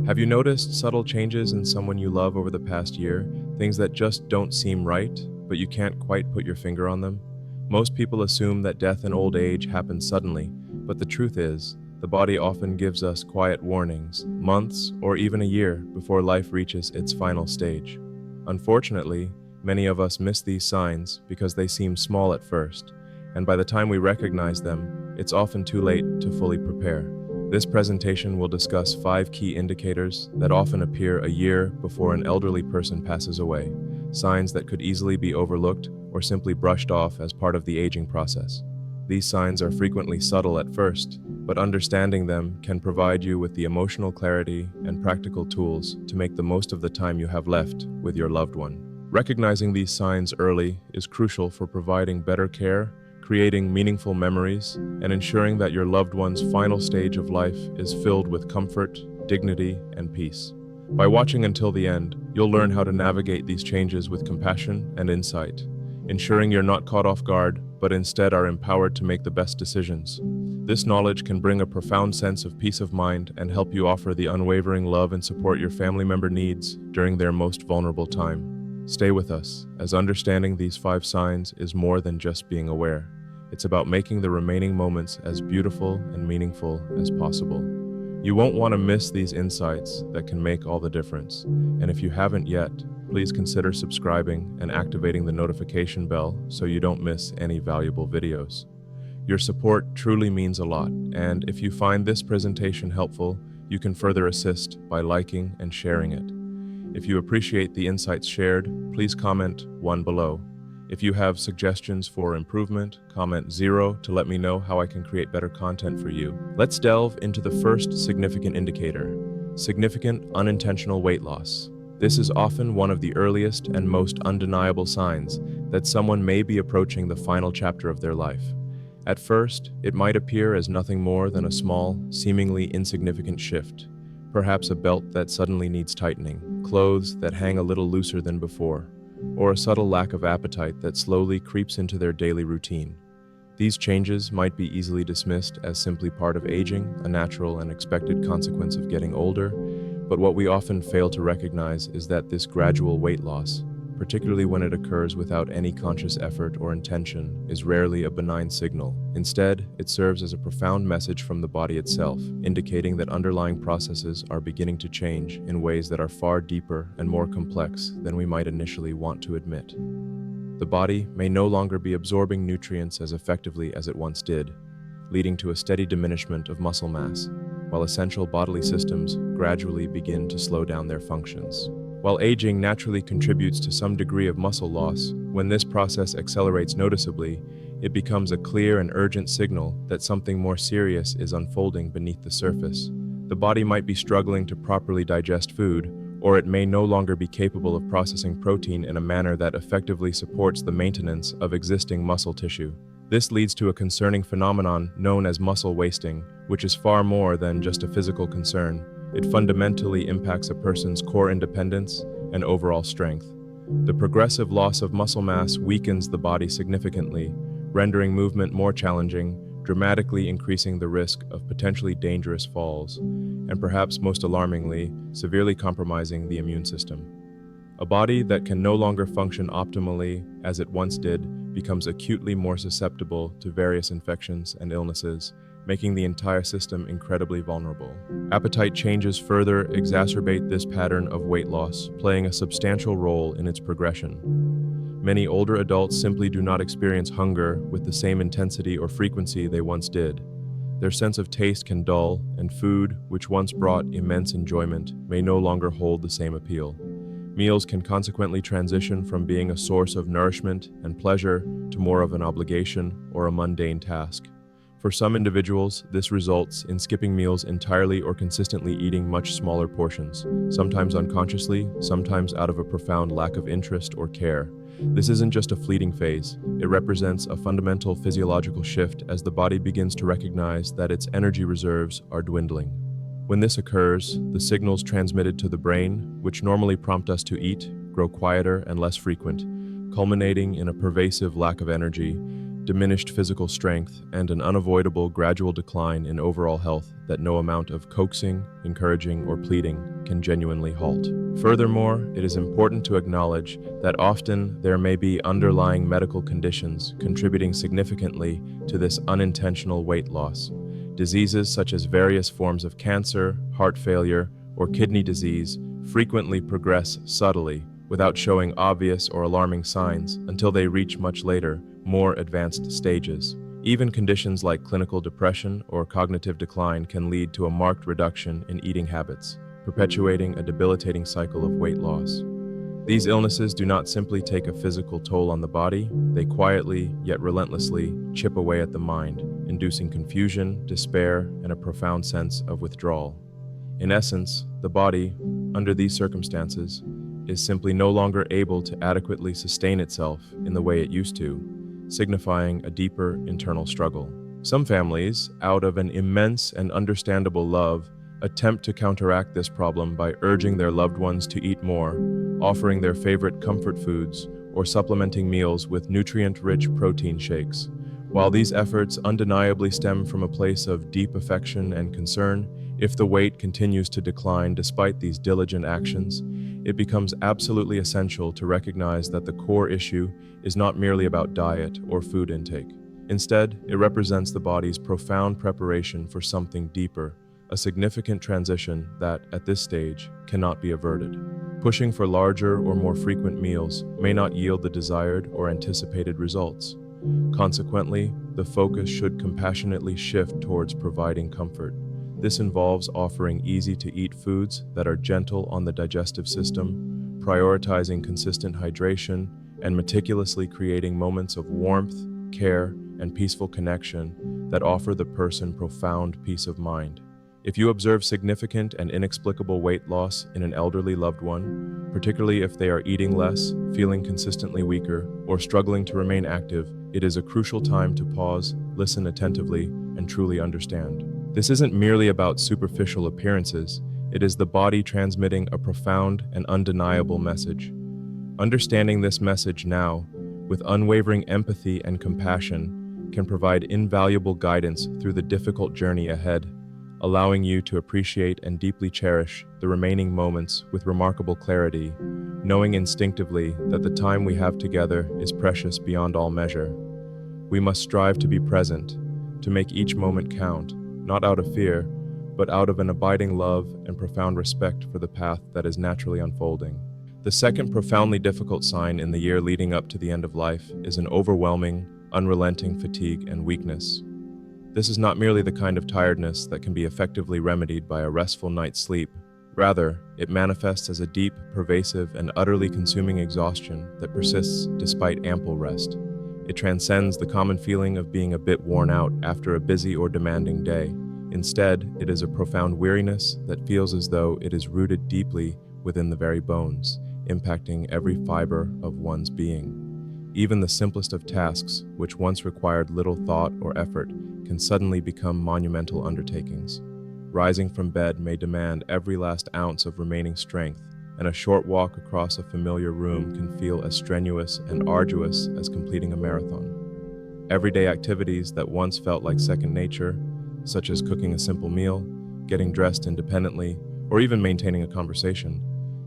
Have you noticed subtle changes in someone you love over the past year? Things that just don't seem right, but you can't quite put your finger on them? Most people assume that death and old age happen suddenly, but the truth is, the body often gives us quiet warnings, months or even a year before life reaches its final stage. Unfortunately, many of us miss these signs because they seem small at first, and by the time we recognize them, it's often too late to fully prepare. This presentation will discuss 5 key indicators that often appear a year before an elderly person passes away, signs that could easily be overlooked or simply brushed off as part of the aging process. These signs are frequently subtle at first, but understanding them can provide you with the emotional clarity and practical tools to make the most of the time you have left with your loved one. Recognizing these signs early is crucial for providing better care, creating meaningful memories, and ensuring that your loved one's final stage of life is filled with comfort, dignity, and peace. By watching until the end, you'll learn how to navigate these changes with compassion and insight, ensuring you're not caught off guard, but instead are empowered to make the best decisions. This knowledge can bring a profound sense of peace of mind and help you offer the unwavering love and support your family member needs during their most vulnerable time. Stay with us, as understanding these 5 signs is more than just being aware. It's about making the remaining moments as beautiful and meaningful as possible. You won't want to miss these insights that can make all the difference. And if you haven't yet, please consider subscribing and activating the notification bell so you don't miss any valuable videos. Your support truly means a lot, and if you find this presentation helpful, you can further assist by liking and sharing it. If you appreciate the insights shared, please comment 1 below. If you have suggestions for improvement, comment 0 to let me know how I can create better content for you. Let's delve into the first significant indicator: significant unintentional weight loss. This is often one of the earliest and most undeniable signs that someone may be approaching the final chapter of their life. At first, it might appear as nothing more than a small, seemingly insignificant shift. Perhaps a belt that suddenly needs tightening, clothes that hang a little looser than before, or a subtle lack of appetite that slowly creeps into their daily routine. These changes might be easily dismissed as simply part of aging, a natural and expected consequence of getting older, but what we often fail to recognize is that this gradual weight loss, particularly when it occurs without any conscious effort or intention, is rarely a benign signal. Instead, it serves as a profound message from the body itself, indicating that underlying processes are beginning to change in ways that are far deeper and more complex than we might initially want to admit. The body may no longer be absorbing nutrients as effectively as it once did, leading to a steady diminishment of muscle mass, while essential bodily systems gradually begin to slow down their functions. While aging naturally contributes to some degree of muscle loss, when this process accelerates noticeably, it becomes a clear and urgent signal that something more serious is unfolding beneath the surface. The body might be struggling to properly digest food, or it may no longer be capable of processing protein in a manner that effectively supports the maintenance of existing muscle tissue. This leads to a concerning phenomenon known as muscle wasting, which is far more than just a physical concern. It fundamentally impacts a person's core independence and overall strength. The progressive loss of muscle mass weakens the body significantly, rendering movement more challenging, dramatically increasing the risk of potentially dangerous falls, and perhaps most alarmingly, severely compromising the immune system. A body that can no longer function optimally as it once did becomes acutely more susceptible to various infections and illnesses, making the entire system incredibly vulnerable. Appetite changes further exacerbate this pattern of weight loss, playing a substantial role in its progression. Many older adults simply do not experience hunger with the same intensity or frequency they once did. Their sense of taste can dull, and food, which once brought immense enjoyment, may no longer hold the same appeal. Meals can consequently transition from being a source of nourishment and pleasure to more of an obligation or a mundane task. For some individuals, this results in skipping meals entirely or consistently eating much smaller portions, sometimes unconsciously, sometimes out of a profound lack of interest or care. This isn't just a fleeting phase. It represents a fundamental physiological shift as the body begins to recognize that its energy reserves are dwindling. When this occurs, the signals transmitted to the brain, which normally prompt us to eat, grow quieter and less frequent, culminating in a pervasive lack of energy, diminished physical strength, and an unavoidable gradual decline in overall health that no amount of coaxing, encouraging, or pleading can genuinely halt. Furthermore, it is important to acknowledge that often there may be underlying medical conditions contributing significantly to this unintentional weight loss. Diseases such as various forms of cancer, heart failure, or kidney disease frequently progress subtly without showing obvious or alarming signs until they reach much later, more advanced stages. Even conditions like clinical depression or cognitive decline can lead to a marked reduction in eating habits, perpetuating a debilitating cycle of weight loss. These illnesses do not simply take a physical toll on the body, they quietly, yet relentlessly, chip away at the mind, inducing confusion, despair, and a profound sense of withdrawal. In essence, the body, under these circumstances, is simply no longer able to adequately sustain itself in the way it used to, signifying a deeper internal struggle. Some families, out of an immense and understandable love, attempt to counteract this problem by urging their loved ones to eat more, offering their favorite comfort foods, or supplementing meals with nutrient-rich protein shakes. While these efforts undeniably stem from a place of deep affection and concern, if the weight continues to decline despite these diligent actions, it becomes absolutely essential to recognize that the core issue is not merely about diet or food intake. Instead, it represents the body's profound preparation for something deeper, a significant transition that, at this stage, cannot be averted. Pushing for larger or more frequent meals may not yield the desired or anticipated results. Consequently, the focus should compassionately shift towards providing comfort. This involves offering easy-to-eat foods that are gentle on the digestive system, prioritizing consistent hydration, and meticulously creating moments of warmth, care, and peaceful connection that offer the person profound peace of mind. If you observe significant and inexplicable weight loss in an elderly loved one, particularly if they are eating less, feeling consistently weaker, or struggling to remain active, it is a crucial time to pause, listen attentively, and truly understand. This isn't merely about superficial appearances, it is the body transmitting a profound and undeniable message. Understanding this message now, with unwavering empathy and compassion, can provide invaluable guidance through the difficult journey ahead, allowing you to appreciate and deeply cherish the remaining moments with remarkable clarity, knowing instinctively that the time we have together is precious beyond all measure. We must strive to be present, to make each moment count, not out of fear, but out of an abiding love and profound respect for the path that is naturally unfolding. The second profoundly difficult sign in the year leading up to the end of life is an overwhelming, unrelenting fatigue and weakness. This is not merely the kind of tiredness that can be effectively remedied by a restful night's sleep. Rather, it manifests as a deep, pervasive, and utterly consuming exhaustion that persists despite ample rest. It transcends the common feeling of being a bit worn out after a busy or demanding day. Instead, it is a profound weariness that feels as though it is rooted deeply within the very bones, impacting every fiber of one's being. Even the simplest of tasks, which once required little thought or effort, can suddenly become monumental undertakings. Rising from bed may demand every last ounce of remaining strength, and a short walk across a familiar room can feel as strenuous and arduous as completing a marathon. Everyday activities that once felt like second nature, such as cooking a simple meal, getting dressed independently, or even maintaining a conversation,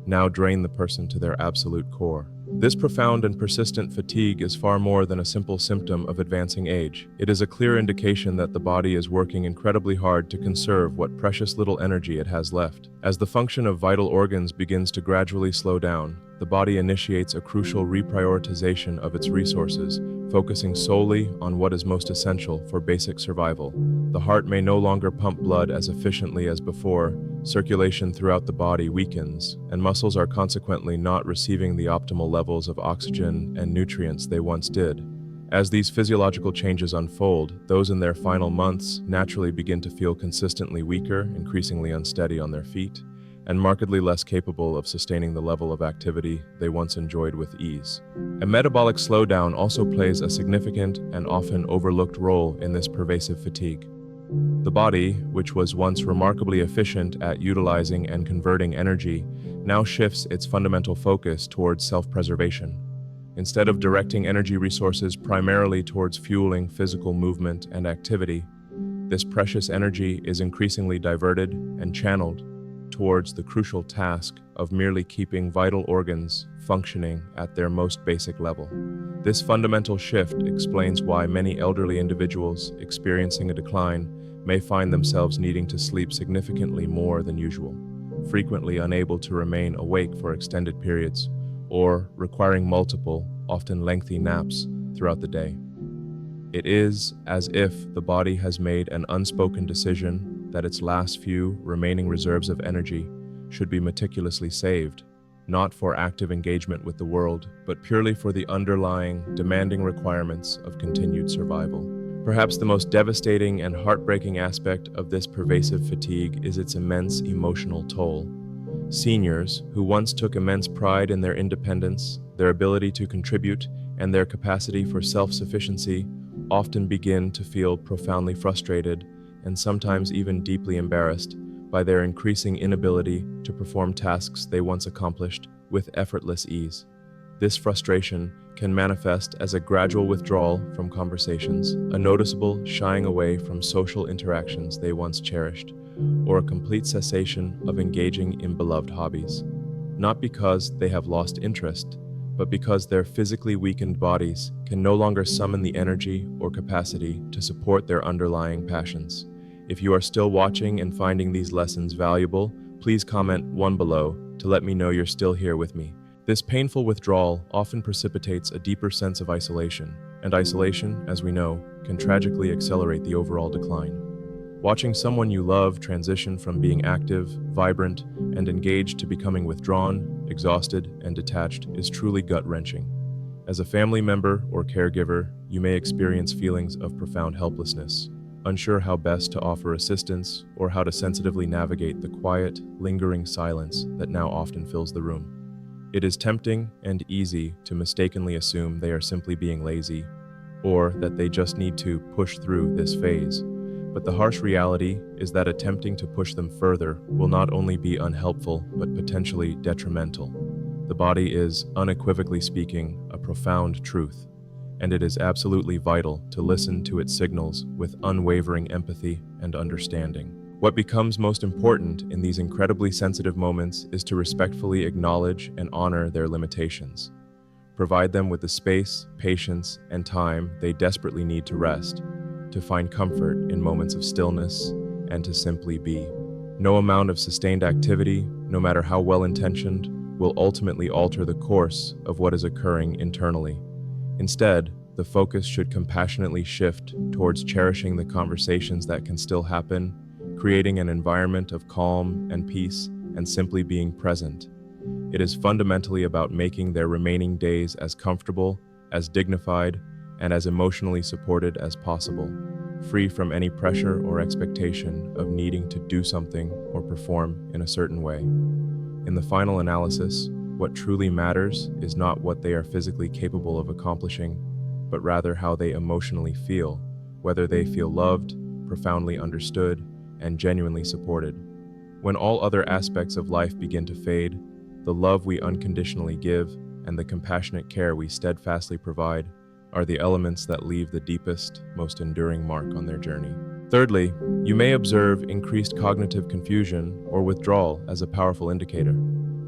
now drain the person to their absolute core. This profound and persistent fatigue is far more than a simple symptom of advancing age. It is a clear indication that the body is working incredibly hard to conserve what precious little energy it has left. As the function of vital organs begins to gradually slow down, the body initiates a crucial reprioritization of its resources, focusing solely on what is most essential for basic survival. The heart may no longer pump blood as efficiently as before, circulation throughout the body weakens, and muscles are consequently not receiving the optimal levels of oxygen and nutrients they once did. As these physiological changes unfold, those in their final months naturally begin to feel consistently weaker, increasingly unsteady on their feet, and markedly less capable of sustaining the level of activity they once enjoyed with ease. A metabolic slowdown also plays a significant and often overlooked role in this pervasive fatigue. The body, which was once remarkably efficient at utilizing and converting energy, now shifts its fundamental focus towards self-preservation. Instead of directing energy resources primarily towards fueling physical movement and activity, this precious energy is increasingly diverted and channeled towards the crucial task of merely keeping vital organs functioning at their most basic level. This fundamental shift explains why many elderly individuals experiencing a decline may find themselves needing to sleep significantly more than usual, frequently unable to remain awake for extended periods, or requiring multiple, often lengthy naps throughout the day. It is as if the body has made an unspoken decision that its last few remaining reserves of energy should be meticulously saved, not for active engagement with the world, but purely for the underlying, demanding requirements of continued survival. Perhaps the most devastating and heartbreaking aspect of this pervasive fatigue is its immense emotional toll. Seniors, who once took immense pride in their independence, their ability to contribute, and their capacity for self-sufficiency, often begin to feel profoundly frustrated and sometimes even deeply embarrassed by their increasing inability to perform tasks they once accomplished with effortless ease. This frustration can manifest as a gradual withdrawal from conversations, a noticeable shying away from social interactions they once cherished, or a complete cessation of engaging in beloved hobbies. Not because they have lost interest, but because their physically weakened bodies can no longer summon the energy or capacity to support their underlying passions. If you are still watching and finding these lessons valuable, please comment 1 below to let me know you're still here with me. This painful withdrawal often precipitates a deeper sense of isolation, and isolation, as we know, can tragically accelerate the overall decline. Watching someone you love transition from being active, vibrant, and engaged to becoming withdrawn, exhausted, and detached is truly gut-wrenching. As a family member or caregiver, you may experience feelings of profound helplessness, unsure how best to offer assistance or how to sensitively navigate the quiet, lingering silence that now often fills the room. It is tempting and easy to mistakenly assume they are simply being lazy, or that they just need to push through this phase. But the harsh reality is that attempting to push them further will not only be unhelpful, but potentially detrimental. The body is, unequivocally speaking, a profound truth, and it is absolutely vital to listen to its signals with unwavering empathy and understanding. What becomes most important in these incredibly sensitive moments is to respectfully acknowledge and honor their limitations. Provide them with the space, patience, and time they desperately need to rest, to find comfort in moments of stillness, and to simply be. No amount of sustained activity, no matter how well-intentioned, will ultimately alter the course of what is occurring internally. Instead, the focus should compassionately shift towards cherishing the conversations that can still happen, creating an environment of calm and peace, and simply being present. It is fundamentally about making their remaining days as comfortable, as dignified, and as emotionally supported as possible, free from any pressure or expectation of needing to do something or perform in a certain way. In the final analysis, what truly matters is not what they are physically capable of accomplishing, but rather how they emotionally feel, whether they feel loved, profoundly understood, and genuinely supported. When all other aspects of life begin to fade, the love we unconditionally give and the compassionate care we steadfastly provide are the elements that leave the deepest, most enduring mark on their journey. Thirdly, you may observe increased cognitive confusion or withdrawal as a powerful indicator.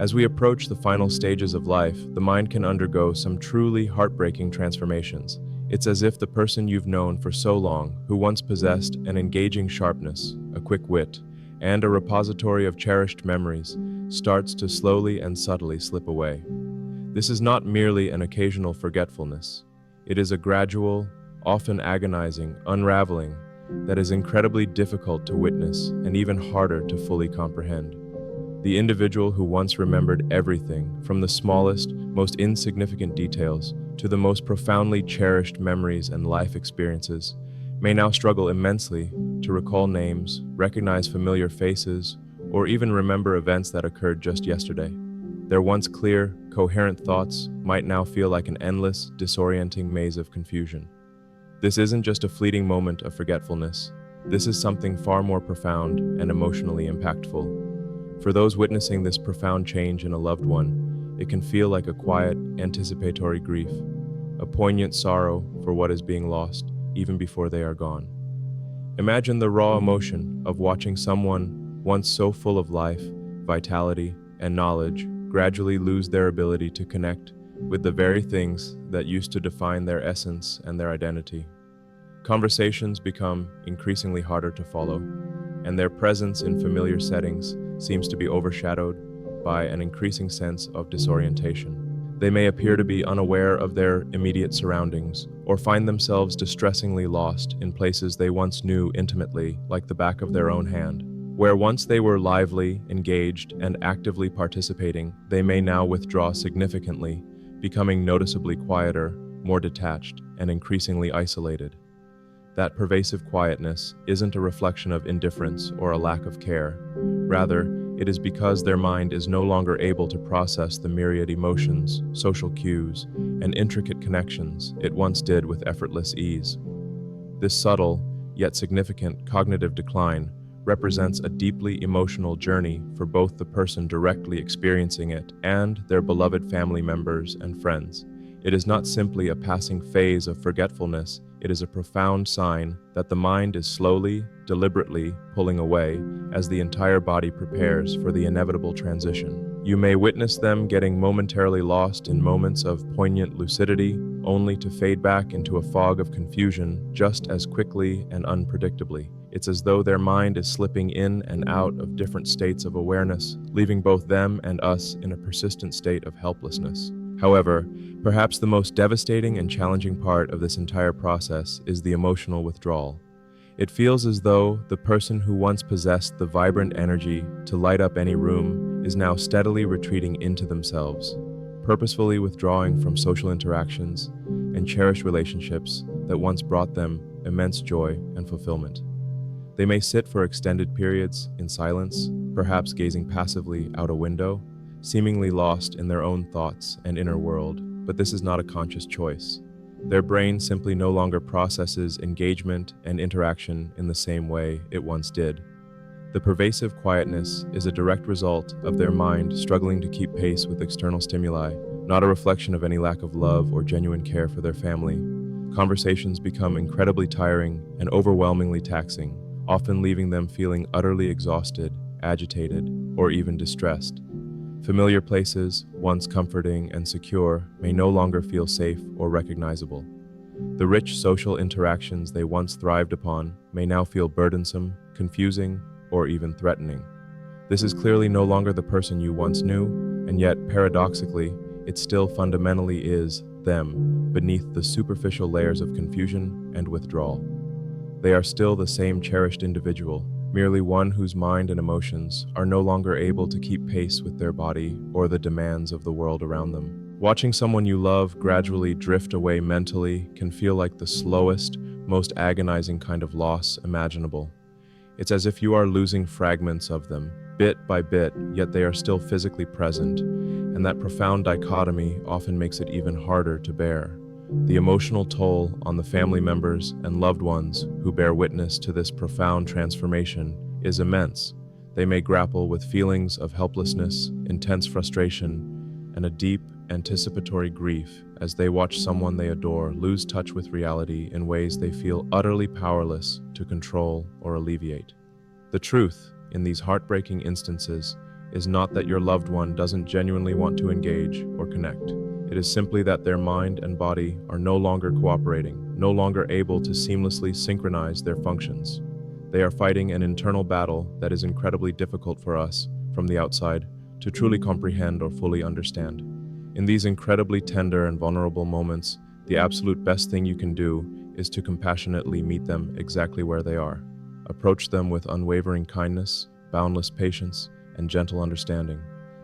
As we approach the final stages of life, the mind can undergo some truly heartbreaking transformations. It's as if the person you've known for so long, who once possessed an engaging sharpness, a quick wit, and a repository of cherished memories, starts to slowly and subtly slip away. This is not merely an occasional forgetfulness. It is a gradual, often agonizing, unraveling that is incredibly difficult to witness and even harder to fully comprehend. The individual who once remembered everything, from the smallest, most insignificant details to the most profoundly cherished memories and life experiences, may now struggle immensely to recall names, recognize familiar faces, or even remember events that occurred just yesterday. Their once clear, coherent thoughts might now feel like an endless, disorienting maze of confusion. This isn't just a fleeting moment of forgetfulness. This is something far more profound and emotionally impactful. For those witnessing this profound change in a loved one, It can feel like a quiet, anticipatory grief, a poignant sorrow for what is being lost, even before they are gone. Imagine the raw emotion of watching someone once so full of life, vitality, and knowledge gradually lose their ability to connect with the very things that used to define their essence and their identity. Conversations become increasingly harder to follow, and their presence in familiar settings seems to be overshadowed by an increasing sense of disorientation. They may appear to be unaware of their immediate surroundings, or find themselves distressingly lost in places they once knew intimately, like the back of their own hand. Where once they were lively, engaged, and actively participating, they may now withdraw significantly, becoming noticeably quieter, more detached, and increasingly isolated. That pervasive quietness isn't a reflection of indifference or a lack of care. Rather, it is because their mind is no longer able to process the myriad emotions, social cues, and intricate connections it once did with effortless ease. This subtle, yet significant cognitive decline represents a deeply emotional journey for both the person directly experiencing it and their beloved family members and friends. It is not simply a passing phase of forgetfulness, it is a profound sign that the mind is slowly, deliberately pulling away as the entire body prepares for the inevitable transition. You may witness them getting momentarily lost in moments of poignant lucidity, only to fade back into a fog of confusion just as quickly and unpredictably. It's as though their mind is slipping in and out of different states of awareness, leaving both them and us in a persistent state of helplessness. However, perhaps the most devastating and challenging part of this entire process is the emotional withdrawal. It feels as though the person who once possessed the vibrant energy to light up any room is now steadily retreating into themselves, purposefully withdrawing from social interactions and cherished relationships that once brought them immense joy and fulfillment. They may sit for extended periods in silence, perhaps gazing passively out a window, seemingly lost in their own thoughts and inner world, but this is not a conscious choice. Their brain simply no longer processes engagement and interaction in the same way it once did. The pervasive quietness is a direct result of their mind struggling to keep pace with external stimuli, not a reflection of any lack of love or genuine care for their family. Conversations become incredibly tiring and overwhelmingly taxing, often leaving them feeling utterly exhausted, agitated, or even distressed. Familiar places, once comforting and secure, may no longer feel safe or recognizable. The rich social interactions they once thrived upon may now feel burdensome, confusing, or even threatening. This is clearly no longer the person you once knew, and yet, paradoxically, it still fundamentally is them, beneath the superficial layers of confusion and withdrawal. They are still the same cherished individual, merely one whose mind and emotions are no longer able to keep pace with their body or the demands of the world around them. Watching someone you love gradually drift away mentally can feel like the slowest, most agonizing kind of loss imaginable. It's as if you are losing fragments of them, bit by bit, yet they are still physically present, and that profound dichotomy often makes it even harder to bear. The emotional toll on the family members and loved ones who bear witness to this profound transformation is immense. They may grapple with feelings of helplessness, intense frustration, and a deep, anticipatory grief as they watch someone they adore lose touch with reality in ways they feel utterly powerless to control or alleviate. The truth, in these heartbreaking instances, is not that your loved one doesn't genuinely want to engage or connect. It is simply that their mind and body are no longer cooperating, no longer able to seamlessly synchronize their functions. They are fighting an internal battle that is incredibly difficult for us, from the outside, to truly comprehend or fully understand. In these incredibly tender and vulnerable moments, the absolute best thing you can do is to compassionately meet them exactly where they are. Approach them with unwavering kindness, boundless patience, and gentle understanding.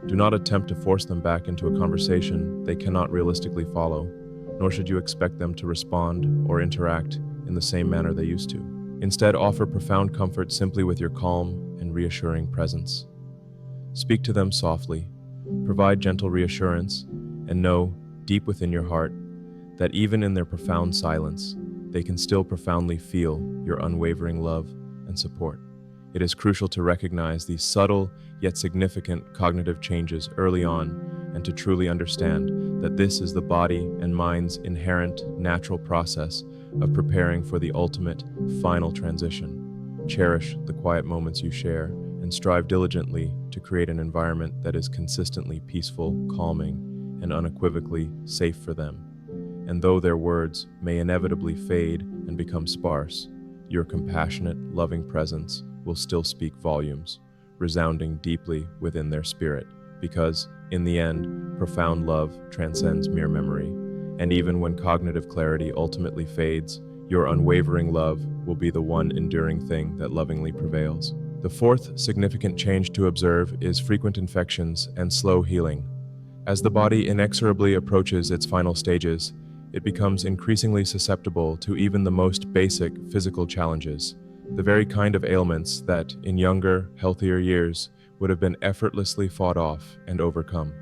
Do not attempt to force them back into a conversation they cannot realistically follow, nor should you expect them to respond or interact in the same manner they used to. Instead, offer profound comfort simply with your calm and reassuring presence. Speak to them softly, provide gentle reassurance, and know, deep within your heart, that even in their profound silence, they can still profoundly feel your unwavering love and support. It is crucial to recognize these subtle yet significant cognitive changes early on and to truly understand that this is the body and mind's inherent natural process of preparing for the ultimate, final transition. Cherish the quiet moments you share and strive diligently to create an environment that is consistently peaceful, calming, and unequivocally safe for them. And though their words may inevitably fade and become sparse, your compassionate, loving presence will still speak volumes, resounding deeply within their spirit, because, in the end, profound love transcends mere memory, and even when cognitive clarity ultimately fades, your unwavering love will be the one enduring thing that lovingly prevails. The fourth significant change to observe is frequent infections and slow healing. As the body inexorably approaches its final stages, it becomes increasingly susceptible to even the most basic physical challenges, the very kind of ailments that, in younger, healthier years, would have been effortlessly fought off and overcome.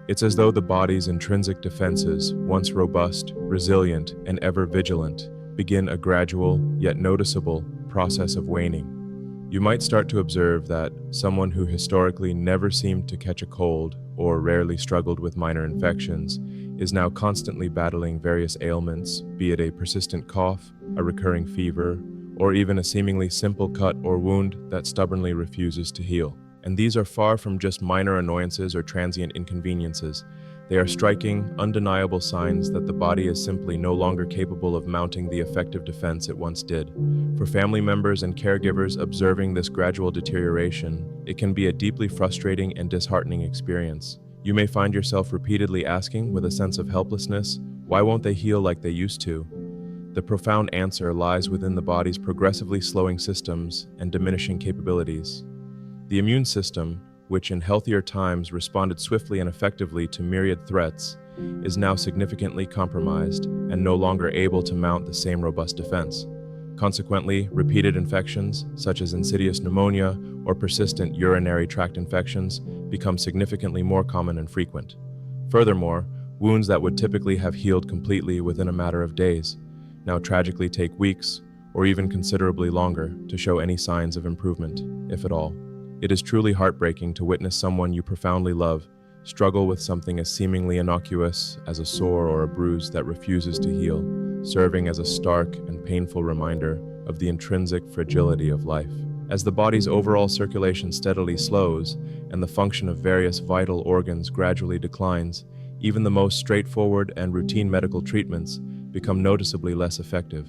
It's as though the body's intrinsic defenses, once robust, resilient, and ever vigilant, begin a gradual, yet noticeable, process of waning. You might start to observe that someone who historically never seemed to catch a cold or rarely struggled with minor infections is now constantly battling various ailments, be it a persistent cough, a recurring fever, or even a seemingly simple cut or wound that stubbornly refuses to heal. And these are far from just minor annoyances or transient inconveniences. They are striking, undeniable signs that the body is simply no longer capable of mounting the effective defense it once did. For family members and caregivers observing this gradual deterioration, it can be a deeply frustrating and disheartening experience. You may find yourself repeatedly asking, with a sense of helplessness, why won't they heal like they used to? The profound answer lies within the body's progressively slowing systems and diminishing capabilities. The immune system, which in healthier times responded swiftly and effectively to myriad threats, is now significantly compromised and no longer able to mount the same robust defense. Consequently, repeated infections, such as insidious pneumonia or persistent urinary tract infections, become significantly more common and frequent. Furthermore, wounds that would typically have healed completely within a matter of days now tragically take weeks or even considerably longer to show any signs of improvement, if at all. It is truly heartbreaking to witness someone you profoundly love struggle with something as seemingly innocuous as a sore or a bruise that refuses to heal, serving as a stark and painful reminder of the intrinsic fragility of life. As the body's overall circulation steadily slows and the function of various vital organs gradually declines, even the most straightforward and routine medical treatments become noticeably less effective.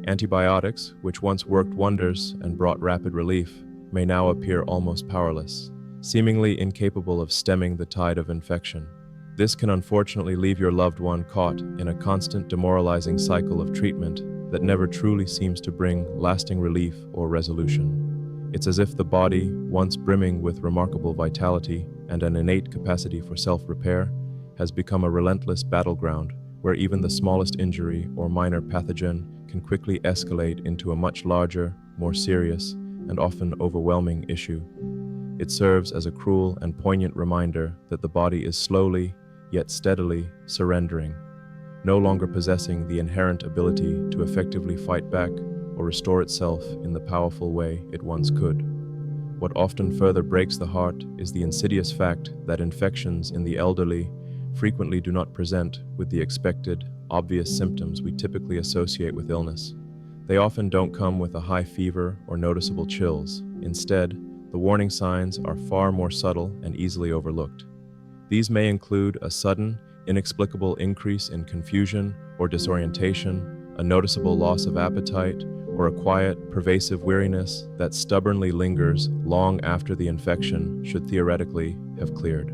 Antibiotics, which once worked wonders and brought rapid relief, may now appear almost powerless, seemingly incapable of stemming the tide of infection. This can unfortunately leave your loved one caught in a constant demoralizing cycle of treatment that never truly seems to bring lasting relief or resolution. It's as if the body, once brimming with remarkable vitality and an innate capacity for self-repair, has become a relentless battleground where even the smallest injury or minor pathogen can quickly escalate into a much larger, more serious, and often overwhelming issue. It serves as a cruel and poignant reminder that the body is slowly, yet steadily, surrendering, no longer possessing the inherent ability to effectively fight back or restore itself in the powerful way it once could. What often further breaks the heart is the insidious fact that infections in the elderly frequently do not present with the expected, obvious symptoms we typically associate with illness. They often don't come with a high fever or noticeable chills. Instead, the warning signs are far more subtle and easily overlooked. These may include a sudden, inexplicable increase in confusion or disorientation, a noticeable loss of appetite, or a quiet, pervasive weariness that stubbornly lingers long after the infection should theoretically have cleared.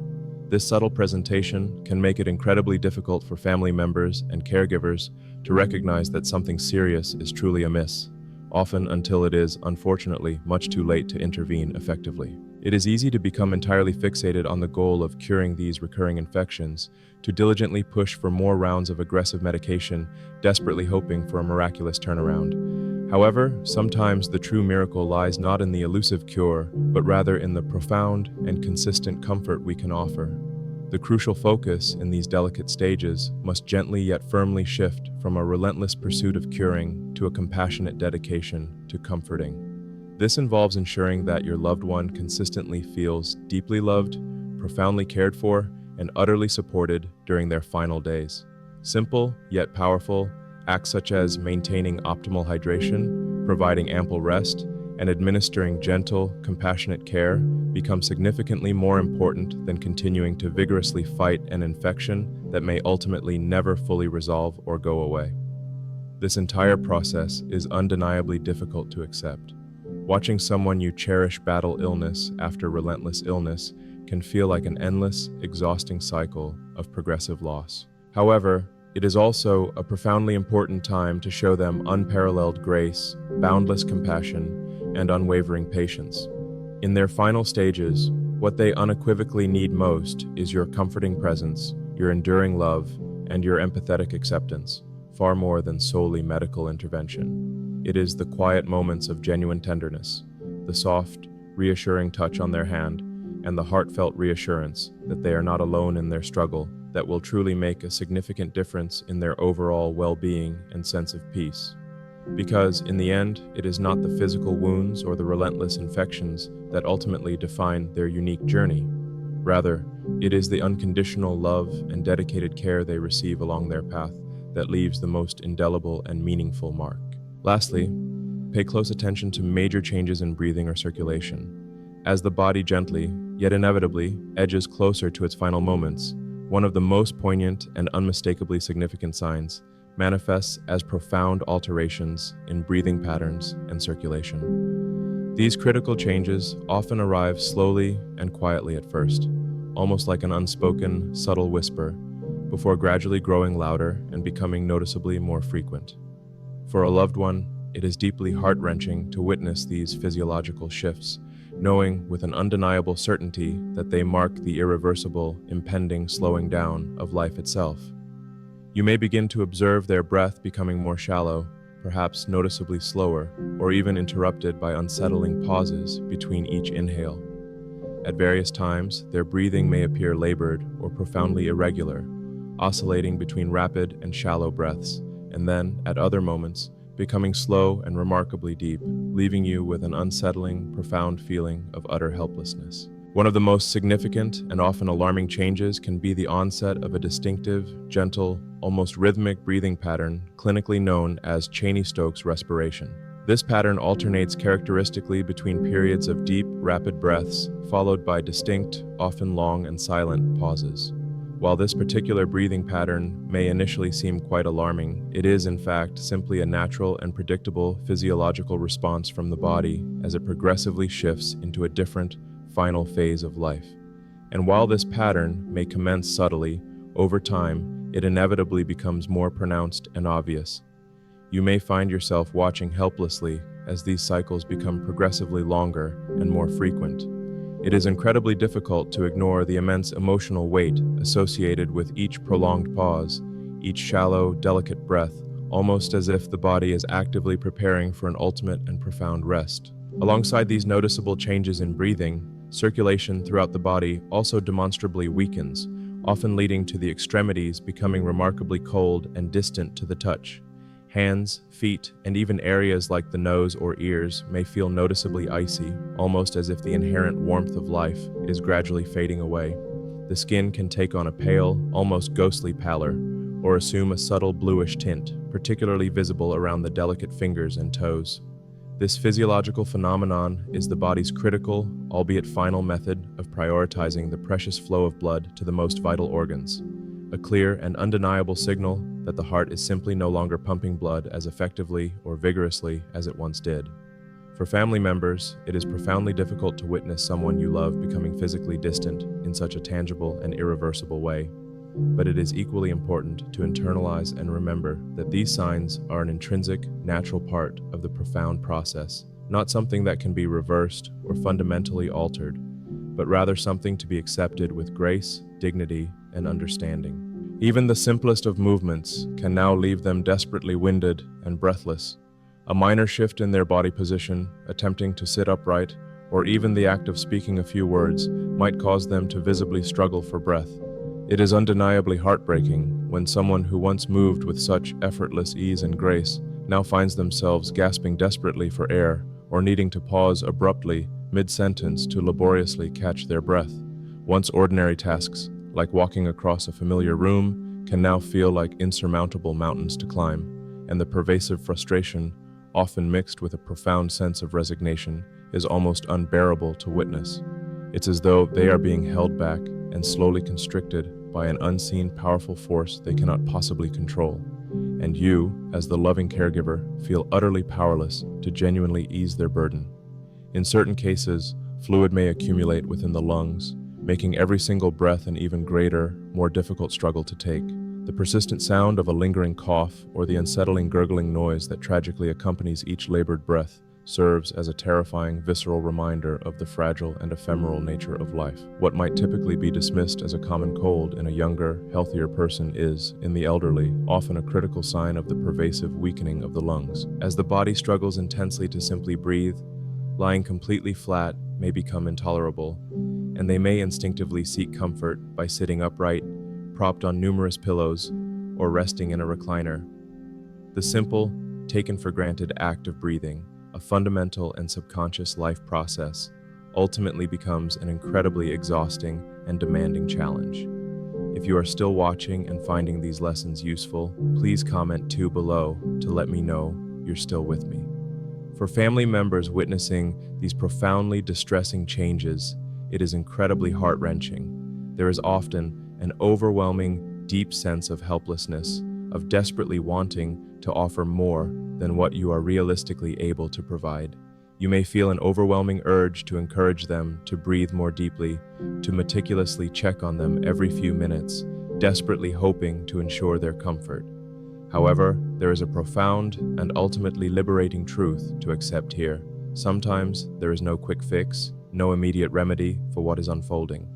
This subtle presentation can make it incredibly difficult for family members and caregivers to recognize that something serious is truly amiss, often until it is, unfortunately, much too late to intervene effectively. It is easy to become entirely fixated on the goal of curing these recurring infections, to diligently push for more rounds of aggressive medication, desperately hoping for a miraculous turnaround. However, sometimes the true miracle lies not in the elusive cure, but rather in the profound and consistent comfort we can offer. The crucial focus in these delicate stages must gently yet firmly shift from a relentless pursuit of curing to a compassionate dedication to comforting. This involves ensuring that your loved one consistently feels deeply loved, profoundly cared for, and utterly supported during their final days. Simple, yet powerful, acts such as maintaining optimal hydration, providing ample rest, and administering gentle, compassionate care become significantly more important than continuing to vigorously fight an infection that may ultimately never fully resolve or go away. This entire process is undeniably difficult to accept. Watching someone you cherish battle illness after relentless illness can feel like an endless, exhausting cycle of progressive loss. However, it is also a profoundly important time to show them unparalleled grace, boundless compassion, and unwavering patience. In their final stages, what they unequivocally need most is your comforting presence, your enduring love, and your empathetic acceptance, far more than solely medical intervention. It is the quiet moments of genuine tenderness, the soft, reassuring touch on their hand, and the heartfelt reassurance that they are not alone in their struggle that will truly make a significant difference in their overall well-being and sense of peace. Because, in the end, it is not the physical wounds or the relentless infections that ultimately define their unique journey. Rather, it is the unconditional love and dedicated care they receive along their path that leaves the most indelible and meaningful mark. Lastly, pay close attention to major changes in breathing or circulation. As the body gently, yet inevitably, edges closer to its final moments, one of the most poignant and unmistakably significant signs manifests as profound alterations in breathing patterns and circulation. These critical changes often arrive slowly and quietly at first, almost like an unspoken, subtle whisper, before gradually growing louder and becoming noticeably more frequent. For a loved one, it is deeply heart-wrenching to witness these physiological shifts, knowing with an undeniable certainty that they mark the irreversible, impending slowing down of life itself. You may begin to observe their breath becoming more shallow, perhaps noticeably slower, or even interrupted by unsettling pauses between each inhale. At various times, their breathing may appear labored or profoundly irregular, oscillating between rapid and shallow breaths, and then, at other moments, becoming slow and remarkably deep, leaving you with an unsettling, profound feeling of utter helplessness. One of the most significant and often alarming changes can be the onset of a distinctive, gentle, almost rhythmic breathing pattern clinically known as Cheney-Stokes respiration. This pattern alternates characteristically between periods of deep, rapid breaths, followed by distinct, often long and silent pauses. While this particular breathing pattern may initially seem quite alarming, it is in fact simply a natural and predictable physiological response from the body as it progressively shifts into a different, final phase of life. And while this pattern may commence subtly, over time, it inevitably becomes more pronounced and obvious. You may find yourself watching helplessly as these cycles become progressively longer and more frequent. It is incredibly difficult to ignore the immense emotional weight associated with each prolonged pause, each shallow, delicate breath, almost as if the body is actively preparing for an ultimate and profound rest. Alongside these noticeable changes in breathing, circulation throughout the body also demonstrably weakens, often leading to the extremities becoming remarkably cold and distant to the touch. Hands, feet, and even areas like the nose or ears may feel noticeably icy, almost as if the inherent warmth of life is gradually fading away. The skin can take on a pale, almost ghostly pallor, or assume a subtle bluish tint, particularly visible around the delicate fingers and toes. This physiological phenomenon is the body's critical, albeit final method of prioritizing the precious flow of blood to the most vital organs, a clear and undeniable signal that the heart is simply no longer pumping blood as effectively or vigorously as it once did. For family members, it is profoundly difficult to witness someone you love becoming physically distant in such a tangible and irreversible way. But it is equally important to internalize and remember that these signs are an intrinsic, natural part of the profound process, not something that can be reversed or fundamentally altered, but rather something to be accepted with grace, dignity, and understanding. Even the simplest of movements can now leave them desperately winded and breathless. A minor shift in their body position, attempting to sit upright, or even the act of speaking a few words might cause them to visibly struggle for breath. It is undeniably heartbreaking when someone who once moved with such effortless ease and grace now finds themselves gasping desperately for air or needing to pause abruptly mid-sentence to laboriously catch their breath. Once ordinary tasks like walking across a familiar room, can now feel like insurmountable mountains to climb, and the pervasive frustration, often mixed with a profound sense of resignation, is almost unbearable to witness. It's as though they are being held back and slowly constricted by an unseen, powerful force they cannot possibly control. And you, as the loving caregiver, feel utterly powerless to genuinely ease their burden. In certain cases, fluid may accumulate within the lungs, making every single breath an even greater, more difficult struggle to take. The persistent sound of a lingering cough or the unsettling gurgling noise that tragically accompanies each labored breath serves as a terrifying, visceral reminder of the fragile and ephemeral nature of life. What might typically be dismissed as a common cold in a younger, healthier person is, in the elderly, often a critical sign of the pervasive weakening of the lungs. As the body struggles intensely to simply breathe, lying completely flat may become intolerable, and they may instinctively seek comfort by sitting upright, propped on numerous pillows, or resting in a recliner. The simple, taken-for-granted act of breathing, a fundamental and subconscious life process, ultimately becomes an incredibly exhausting and demanding challenge. If you are still watching and finding these lessons useful, please comment 2 below to let me know you're still with me. For family members witnessing these profoundly distressing changes, it is incredibly heart-wrenching. There is often an overwhelming, deep sense of helplessness, of desperately wanting to offer more than what you are realistically able to provide. You may feel an overwhelming urge to encourage them to breathe more deeply, to meticulously check on them every few minutes, desperately hoping to ensure their comfort. However, there is a profound and ultimately liberating truth to accept here. Sometimes there is no quick fix, no immediate remedy for what is unfolding.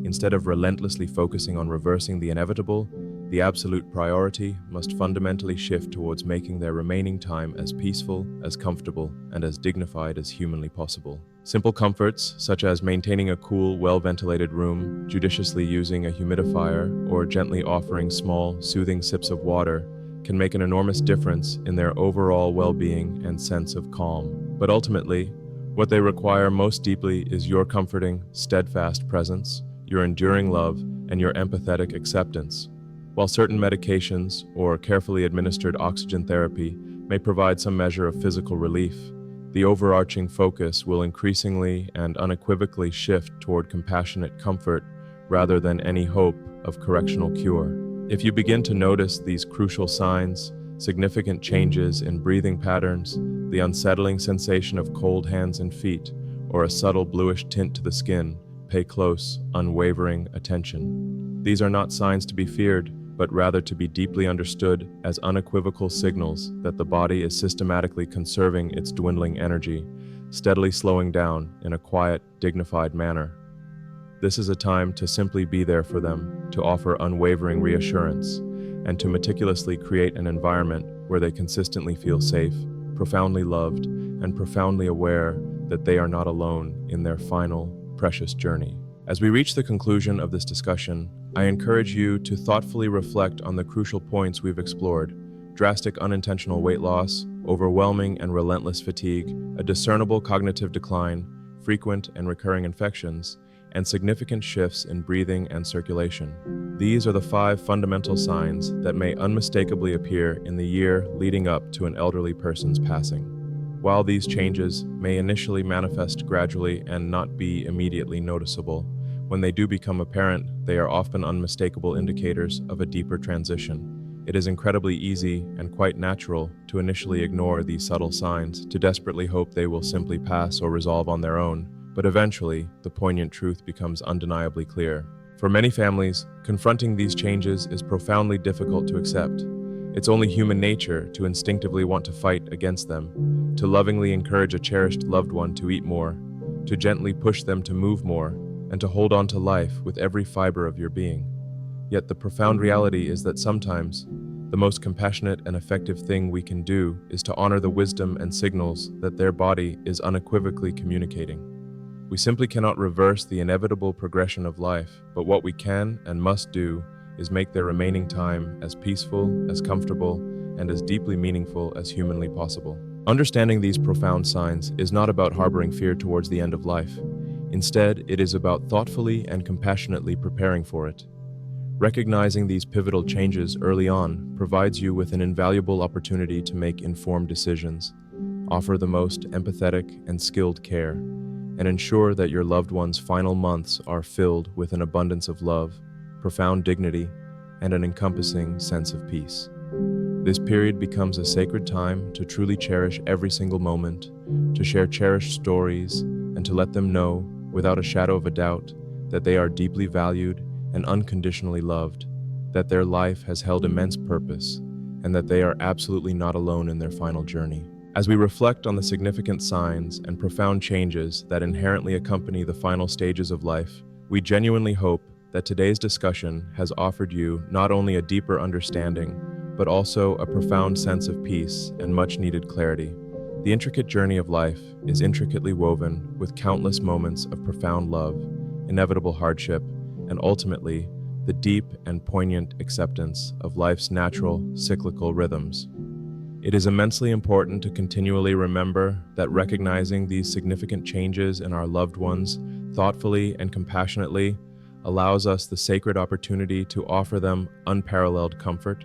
Instead of relentlessly focusing on reversing the inevitable, the absolute priority must fundamentally shift towards making their remaining time as peaceful, as comfortable, and as dignified as humanly possible. Simple comforts, such as maintaining a cool, well-ventilated room, judiciously using a humidifier, or gently offering small, soothing sips of water, can make an enormous difference in their overall well-being and sense of calm. But ultimately, what they require most deeply is your comforting, steadfast presence, your enduring love, and your empathetic acceptance. While certain medications or carefully administered oxygen therapy may provide some measure of physical relief, the overarching focus will increasingly and unequivocally shift toward compassionate comfort rather than any hope of correctional cure. If you begin to notice these crucial signs, significant changes in breathing patterns, the unsettling sensation of cold hands and feet, or a subtle bluish tint to the skin, pay close, unwavering attention. These are not signs to be feared, but rather to be deeply understood as unequivocal signals that the body is systematically conserving its dwindling energy, steadily slowing down in a quiet, dignified manner. This is a time to simply be there for them, to offer unwavering reassurance, and to meticulously create an environment where they consistently feel safe, profoundly loved, and profoundly aware that they are not alone in their final, precious journey. As we reach the conclusion of this discussion, I encourage you to thoughtfully reflect on the crucial points we've explored: drastic unintentional weight loss, overwhelming and relentless fatigue, a discernible cognitive decline, frequent and recurring infections, and significant shifts in breathing and circulation. These are the 5 fundamental signs that may unmistakably appear in the year leading up to an elderly person's passing. While these changes may initially manifest gradually and not be immediately noticeable, when they do become apparent, they are often unmistakable indicators of a deeper transition. It is incredibly easy and quite natural to initially ignore these subtle signs, to desperately hope they will simply pass or resolve on their own, but eventually, the poignant truth becomes undeniably clear. For many families, confronting these changes is profoundly difficult to accept. It's only human nature to instinctively want to fight against them, to lovingly encourage a cherished loved one to eat more, to gently push them to move more, and to hold on to life with every fiber of your being. Yet the profound reality is that sometimes, the most compassionate and effective thing we can do is to honor the wisdom and signals that their body is unequivocally communicating. We simply cannot reverse the inevitable progression of life, but what we can and must do is make their remaining time as peaceful, as comfortable, and as deeply meaningful as humanly possible. Understanding these profound signs is not about harboring fear towards the end of life. Instead, it is about thoughtfully and compassionately preparing for it. Recognizing these pivotal changes early on provides you with an invaluable opportunity to make informed decisions, offer the most empathetic and skilled care, and ensure that your loved one's final months are filled with an abundance of love, profound dignity, and an encompassing sense of peace. This period becomes a sacred time to truly cherish every single moment, to share cherished stories, and to let them know, without a shadow of a doubt, that they are deeply valued and unconditionally loved, that their life has held immense purpose, and that they are absolutely not alone in their final journey. As we reflect on the significant signs and profound changes that inherently accompany the final stages of life, we genuinely hope that today's discussion has offered you not only a deeper understanding, but also a profound sense of peace and much-needed clarity. The intricate journey of life is intricately woven with countless moments of profound love, inevitable hardship, and ultimately, the deep and poignant acceptance of life's natural, cyclical rhythms. It is immensely important to continually remember that recognizing these significant changes in our loved ones thoughtfully and compassionately allows us the sacred opportunity to offer them unparalleled comfort,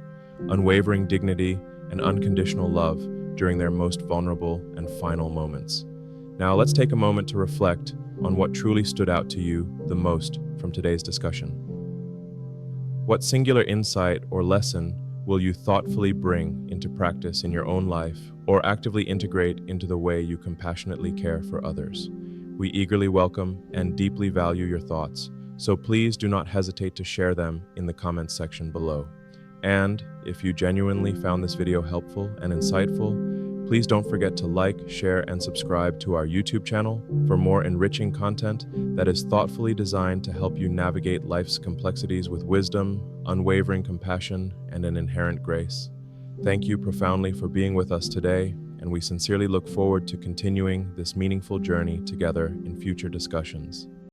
unwavering dignity, and unconditional love during their most vulnerable and final moments. Now, let's take a moment to reflect on what truly stood out to you the most from today's discussion. What singular insight or lesson will you thoughtfully bring into practice in your own life or actively integrate into the way you compassionately care for others? We eagerly welcome and deeply value your thoughts, so please do not hesitate to share them in the comments section below. And if you genuinely found this video helpful and insightful, please don't forget to like, share, and subscribe to our YouTube channel for more enriching content that is thoughtfully designed to help you navigate life's complexities with wisdom, unwavering compassion, and an inherent grace. Thank you profoundly for being with us today, and we sincerely look forward to continuing this meaningful journey together in future discussions.